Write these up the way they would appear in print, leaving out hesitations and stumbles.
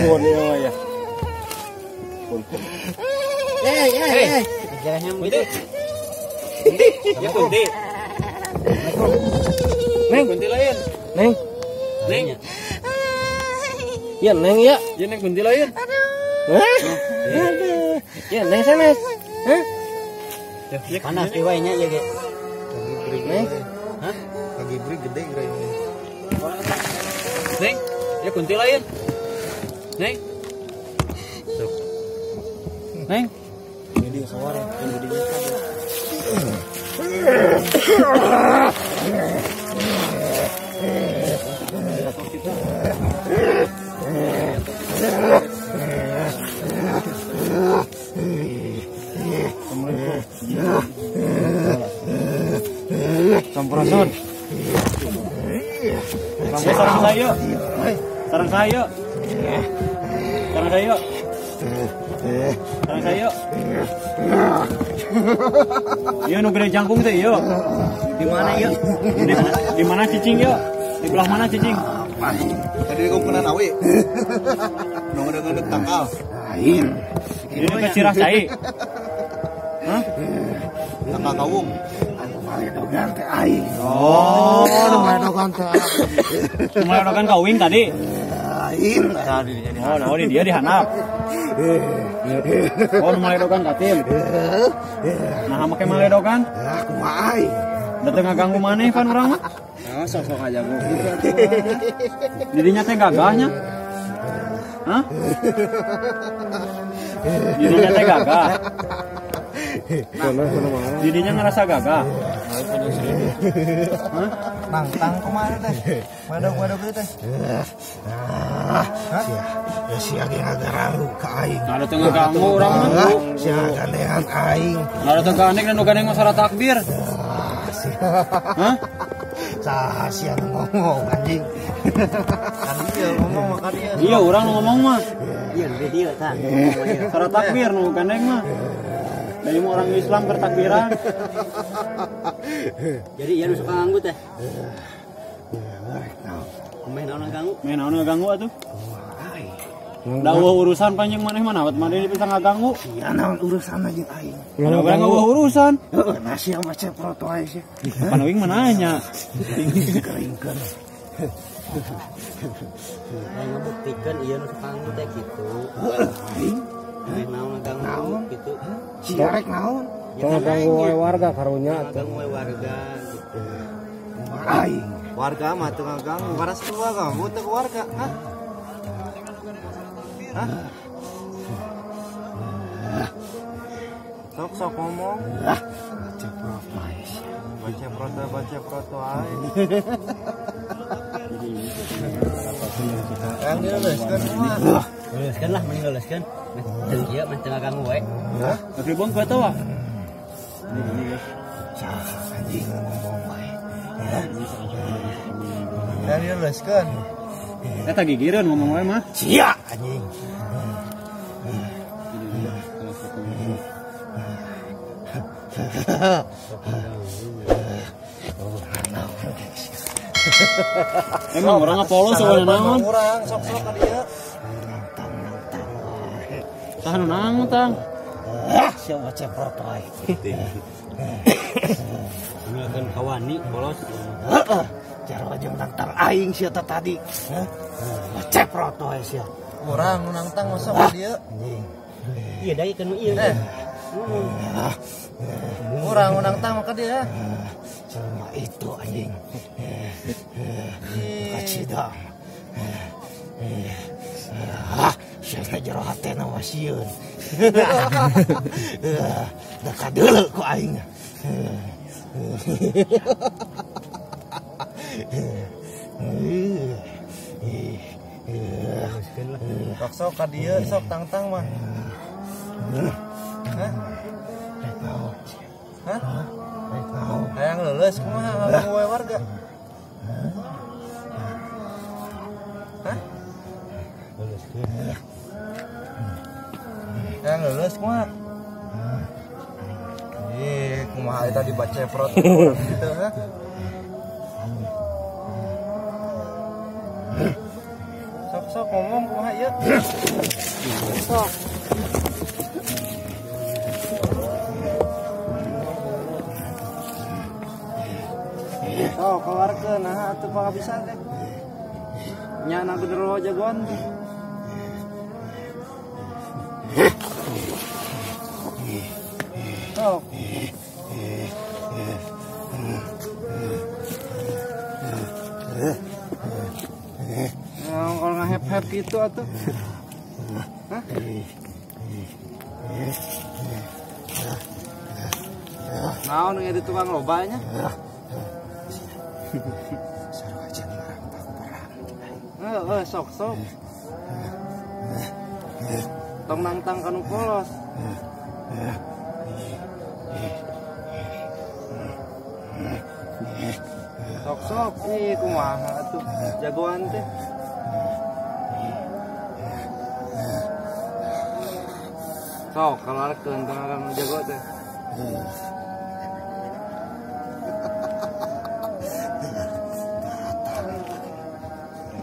Pun ya. Jangan yang gitu. Ya kunti. Neng, kunti lain. Neng. Neng. Ya neng ya. Ya neng kunti lain. Aduh. Ya neng sana. Hah? Panas diwainya ya, Ge. Neng. Hah? Lagi beri gede kira ini. Neng, ya kunti lain. Neng. Tuh. Neng. Ini suara yang gede. Sampurasun. Sampai sarang saya. Sarang saya. Sarang saya. Sarang saya. Iya nu gede jangkung teh iya. Di mana iya? Di mana cicing iya? Di belah mana cicing? Tadi kumpulan awi. Nong ada tangkal. Aing. Ini dekat Cirah Cai. Hah? Tangkal kawung. Dogan teh aing. Oh, Mulai dogan teh mulai dogan kawing tadi. aing. Oh, di dia dihanap. Oh, mulai dogan katim. Nah, make mulai dogan. Aku mah aing. Dateng ngaganggu maneh kan urang mah. Nah, sok-sok aja gua. Dirinya teh gagahnya. Hah? Dirinya teh gagah. Dirinya ngerasa gagah. Hah? Nangtang kemana teh? Madog teh. Ya sia ge ngagararu ka aing. Ada teu ngaganggu urang mah. Sia gandean aing. Ada teu gandeng dan nu gandeng masalah takbir. Hah? Saha sia ngomong anjing. Kan dia ngomong makan dia. Iya, urang nu ngomong mah. Ieu dia tah. Masalah takbir nu gandeng mah. Dari orang Islam bertakbiran. Jadi ieu suka nganggu teh. Main naon nganggu? Main naon ngaganggu atuh? Dawuh urusan panjang maneh mah nawat maneh bisa ngaganggu. Ya naon urusan aja aing. Ngaganggu urusan. Heeh, nasi sama ceprot wae sih. Panwing mana nanya. Keringkeun. Aing ngebuktikan ieu nu suka nganggu teh kitu. Aing main naon nganggu gitu. Siarek naon? Ngaganggu wae warga karunya atuh. Nganggu wae warga gitu. Aing. Warga mah teu ngaganggu, waras keluar ganggu teu warga. Hah? Hah? Sok ngomong. Baca proto ae. Yang diloloskan mah. Loloskan lah, mending loloskan. Jeung ieu mah teu ngaganggu wae. Hah? Tapi bang kau tahu ah? Anjing ngomong wae. Yang diloloskan. Eta gigireun ngomong wae mah. Sia anjing. Emang orang polos soalnya naon? Urang sok-sok ka dia. Tah nu naon tang? Siapa ceprot wae. Ngelakeun kawani polos. Heeh. Cara jeung tantang aing sia tadi. Heh. Ceprot wae sia. Urang nu nangtang masuk ka dia. Anjing. Iya dai kan ieu. Urang nu nangtang maka dia. Cuma itu anjing. Kacida. Siapa jero hatena wasieun. Da kadeuleu ku aing. Sok ka dia sok tangtang mah. Hah? Hah? Hayang leuleus kumaha ngaganggu wae warga. Hah? Hayang leuleus kumaha? Kumaha eta dibaca prot gitu ha? sok ngomong kumaha ieu. Sok. Oh, keluarkeun nah atuh pangabisa teh. Nya na genderuwo jagoan. Sok. Kalau ngehep-hep gitu atuh. Hah? Naon yang di tukang lobanya? Sarwajan merampak perang. Sok. Tong nangtang kanu polos. Sok ih kumaha atuh jagoan teh. Sok keluarkeun kang jago teh.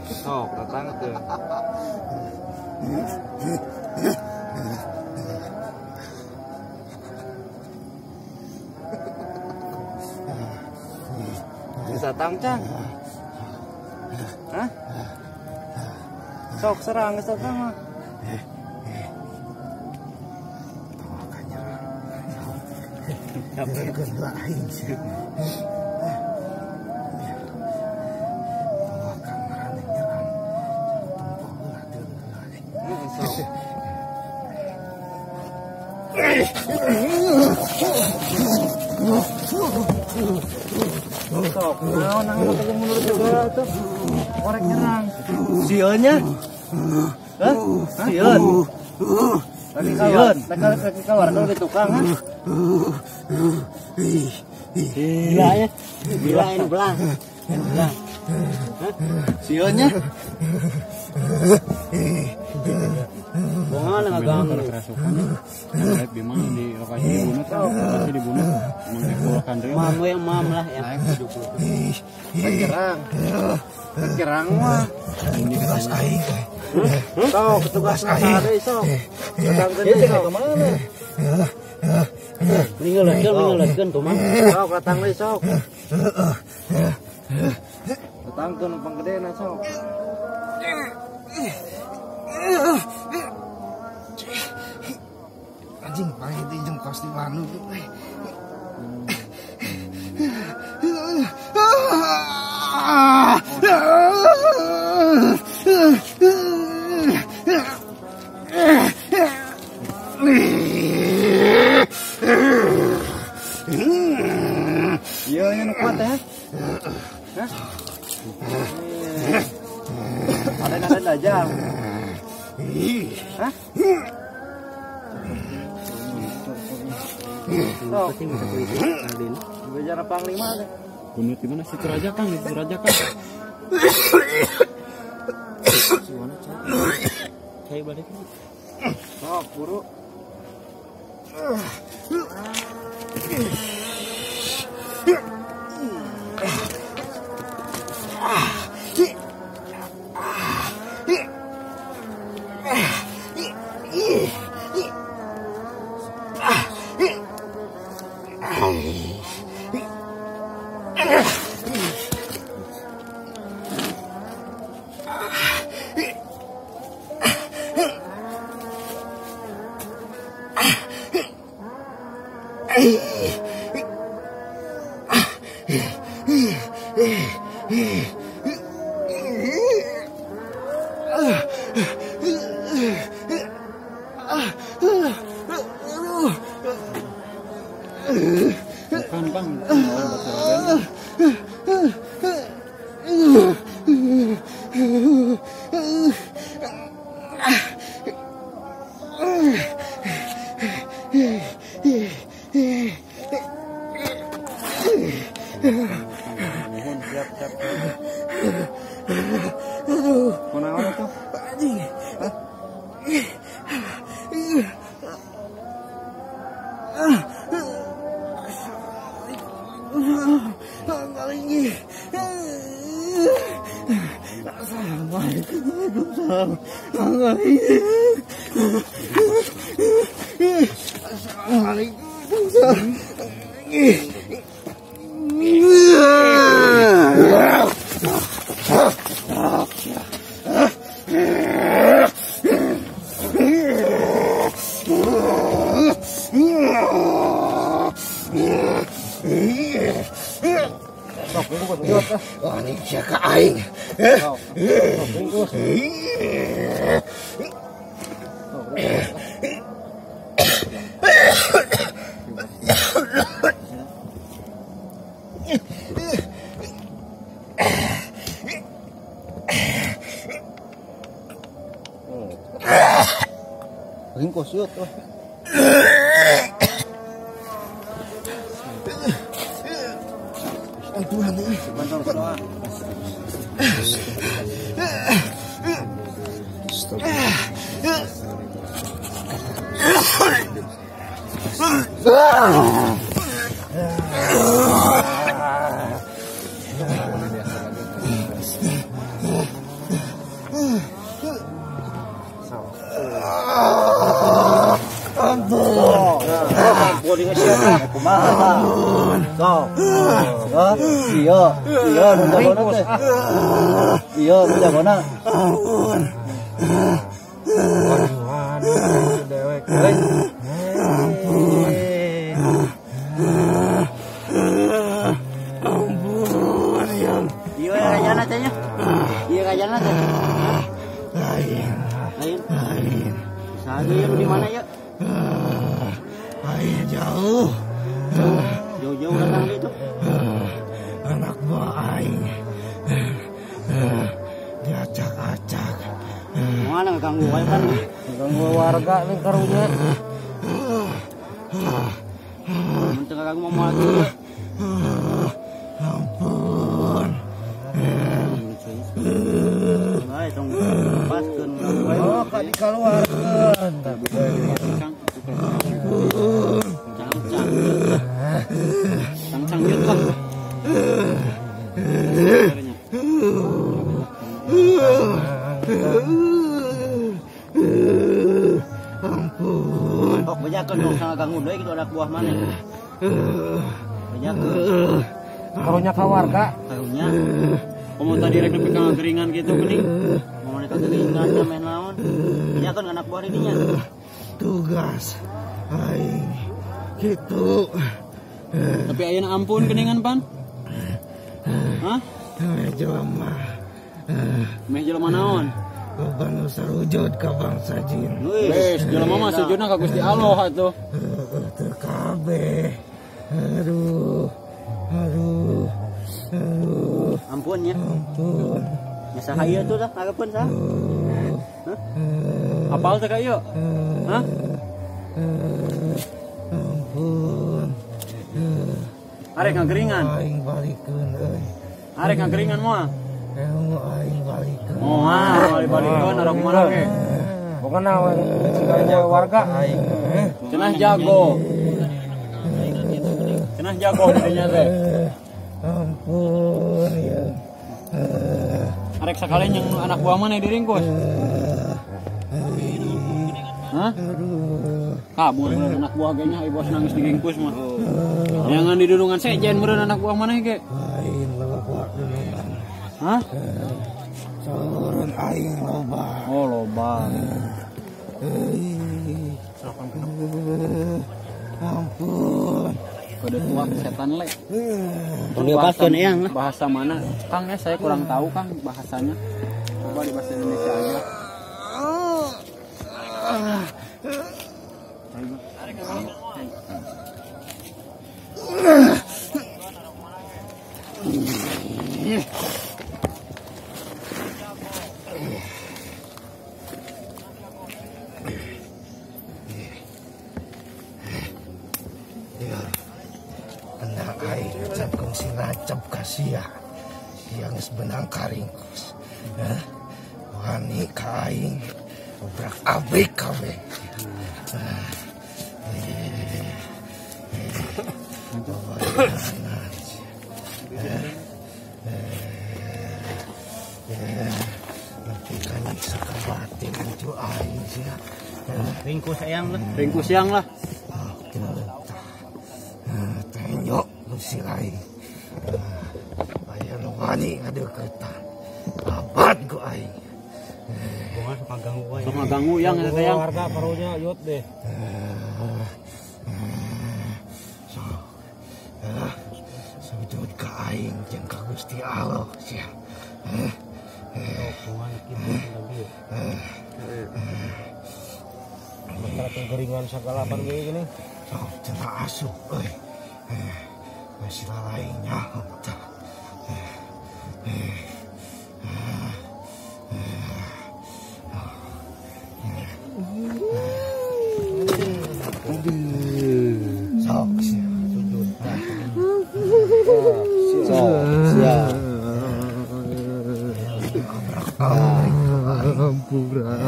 Sok datang teh. Bisa tangcang. Hah? Sok serang mah. Kapten lain sih. Tawakal marane nyerang. Tempo lah deuleuh. Sok. Sok, naon nang teh mundur juga tuh. Korek nyerang. Sieunnya? Hah? Sieun. Lagi keluar kalau di tukang kan? Gila ya? Gila ini belang. Sieunnya? Bongan ngaganggu. Live di mana di lokasi dibunuh kan? Lokasi dibunuh. Emang dikeluarkan deh. Mamu yang mam lah yang hidup. Kerang mah. Ini kelas aing. Sok petugas ada sok. Datang teh sok kemana? Mingguleun kumaha? Sok datang deui sok. Datangkeun numpang gedena sok. Anjing pahit di jeung kos di manu. Iya nya kuat ya. Hah? Ada dajal. Hah? Sok. Bicara panglima teh. Bunuh di mana situ Raja Kang? Itu Raja Kang. Mana cai balik. Sok buru. Bukan Bang, siap. Kunaon tuh? Anjing. Assalamualaikum. Wah, ini siapa aing? Ringkos yuk tuh. Tuhan ini. Iya, menjagona. Iya kajana tanya. Iya kajana tanya. Lain. Sagi yang di mana ya? Lain jauh. Jauh-jauh datang itu. Anak buah aing. Diacak-acak. Mana ganggu wae kan? Ganggu warga nih karunya. Mun ganggu mau lagi. Ampun. Bae tong paskeun wae. Oh, ka dikaluarkeun. Cang-cang gitu lah. Ampun. Kok bejakeun dong sama ganggu deui kitu anak buah mana? Bejakeun. Karunya ka warga. Karunya. Komo tadi rek nepi ka geringan gitu geuning. Mau mana ka geringan meh naon? Bejakeun anak buah didinya. Tugas aing gitu. Tapi ayeuna ampun geuningan pan. Hah? Jelema. Meh jelema naon? Loba sarujud ka bangsa jin. Wes, jelema mah sujudna ka Gusti Allah atuh. Teu kabeh. Aduh. Ampun ya. Ampun. Ya saha ieu tuh dah, ngageupkeun saha? Hah? Apal teh ka ieu? Hah? Ampun. Arek ngageringan. Aing balikeun euy. Arek ngageringan moal. Elmu aing balikeun. Moal balik-balikeun arek kumaha ge? Pokona warga aing. Cenah jago. Cenah jago didinya teh. Ampun ya. Arek sakali yang anak buah mana diringkus? Hah? Kabur meureun anak buah ge nya bos nangis diringkus mah. Jangan didudungan sejen meureun anak buah mana ge? Aing loba duluan. Hah? Turun aing loba. Oh loba. Ampun. Kode tua setan le. Lepaskeun eyang lah. Bahasa mana? Kang ya saya kurang tahu Kang bahasanya. Coba di bahasa Indonesia aja. Benang aing can kongsi ngacap kasia. Yang sebenang karingkus. Wani ka aing. Obrak abrik kabeh. sia. Ringkus ayang lah. Ringkus yang lah. Tenyok si lain. Aya nu wani ngadeukeutan. Abad ku aing. Bunga suka ganggu wae. Sok ngaganggu yang eta teh yang. Warga parunya yot deh. Sujud ka aing jeung ka Gusti Allah sia. Bunga kitu lagi. Masalah kegeringan segala pan ge gini. Sok cenah asup euy. Masih lainnya tah. Sok sia sujud tah. Sok sia. Ampura.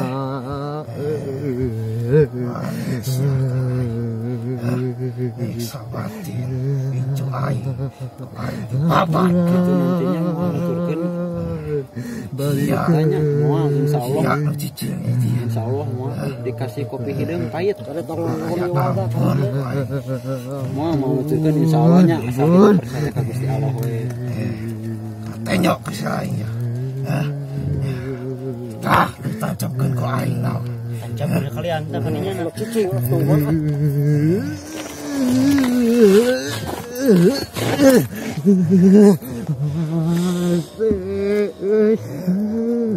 Sabati incu aing babat Itu nantinya mengaturkan balikannya moal insyaallah. Insyaallah moal dikasih kopi hidung pahit kada tong ngomong warga moal mau nuturkeun insyaallah nya asal kita percaya ka Gusti Allah we. Tenyok ke aing ya. Tah tancapkeun ku aing naon. Tancapkeun kalian teh kaninya na cicing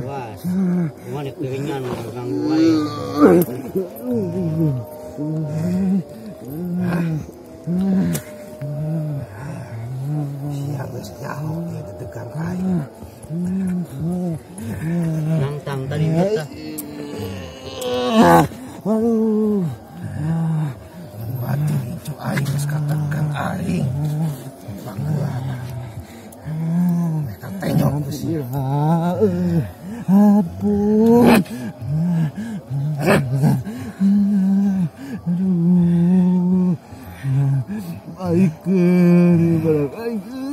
was, mana keringan ganggu wae. Sia geus nyaho ieu dedegan aing. Nangtang tadi kita. Aduh. Mati incu aing geus katekan aing. Pangguana. Mereka tenyok geus ieu. Ampun. Aduh. Aikeun barang aikeun.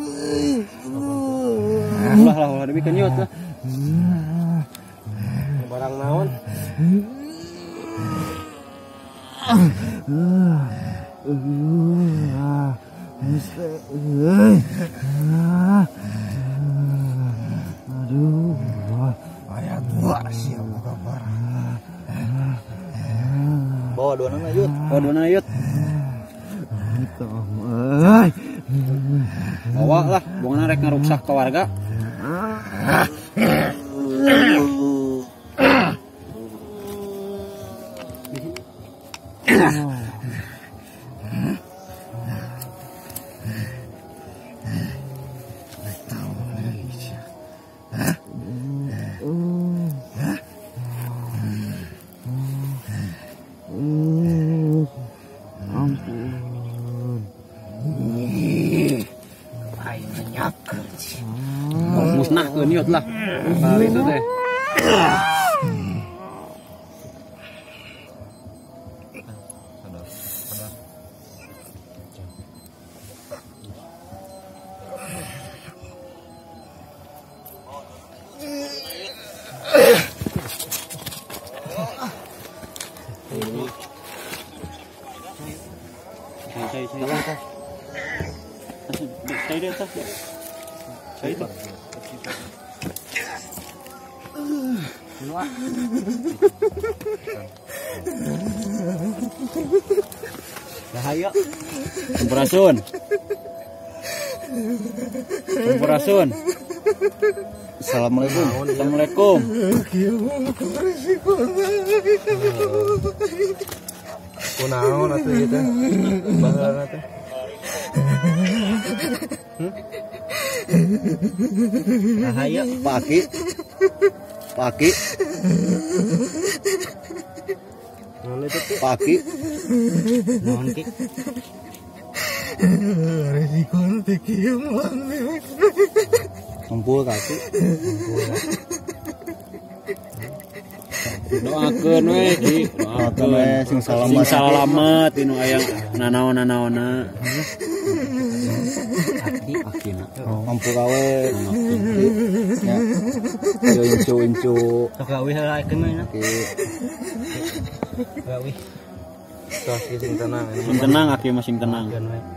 Ulah demikian yot lah. Barang naon? Aduh, aya dua siap buka barang. Bawa donana yut. Oh dona yot. Bawa lah, bukan rek ngaruksak ke warga. Musnah ke niat lah. Kali itu teh. Bahaya. Sampurasun. Sampurasun. Assalamualaikum. Assalamualaikum. Kunaon atuh ieu teh? Baheula teh. Bahaya Paki. Paki. naon itu teh? Paki. Naon ki? Resiko teh kieu mah. Kumpul kaki. Doakeun we Ki, doakeun we sing salamet inu aya nanaon-nanaonna. Aki kina. Mampu gawe. Ya. Yo incu. Gawe heulakeun mah. Oke. Gawe. Tos sing tenang. Sing tenang aki masing tenang.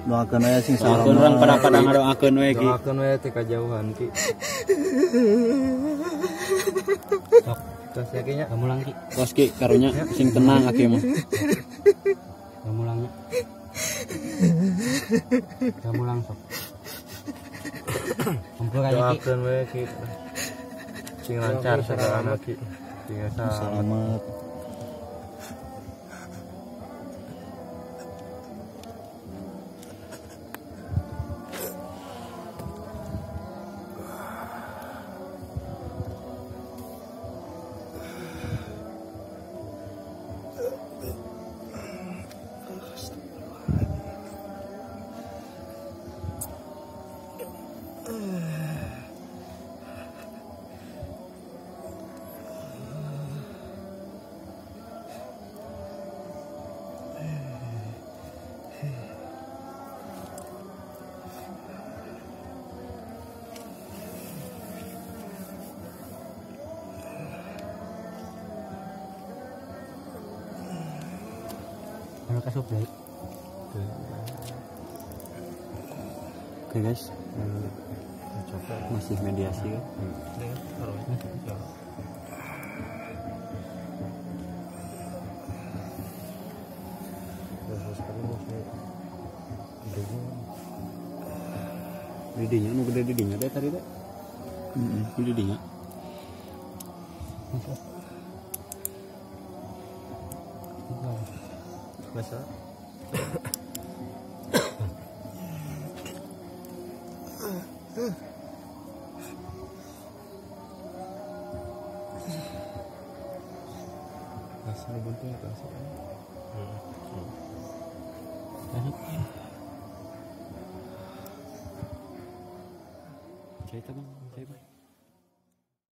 Doakeun aya sing Doakeun urang pada ngadoakeun we ki. Doakeun we teh kajauhan ki. Sok. Tos ya kinya. Gamulang ki. Tos ki karunya sing tenang aki mah. Gamulangnya. Gamulang sok. Ampun kaya ki. Doakeun we ki. Sing lancar sagalana ki. Sing Selamat. Ano ka supply? Oke guys. Masih mediasi kan? Didinya, nu gede didinya deh tadi deh. Didinya. Masa Asal bunting itu asal. Cerita bang, cerita.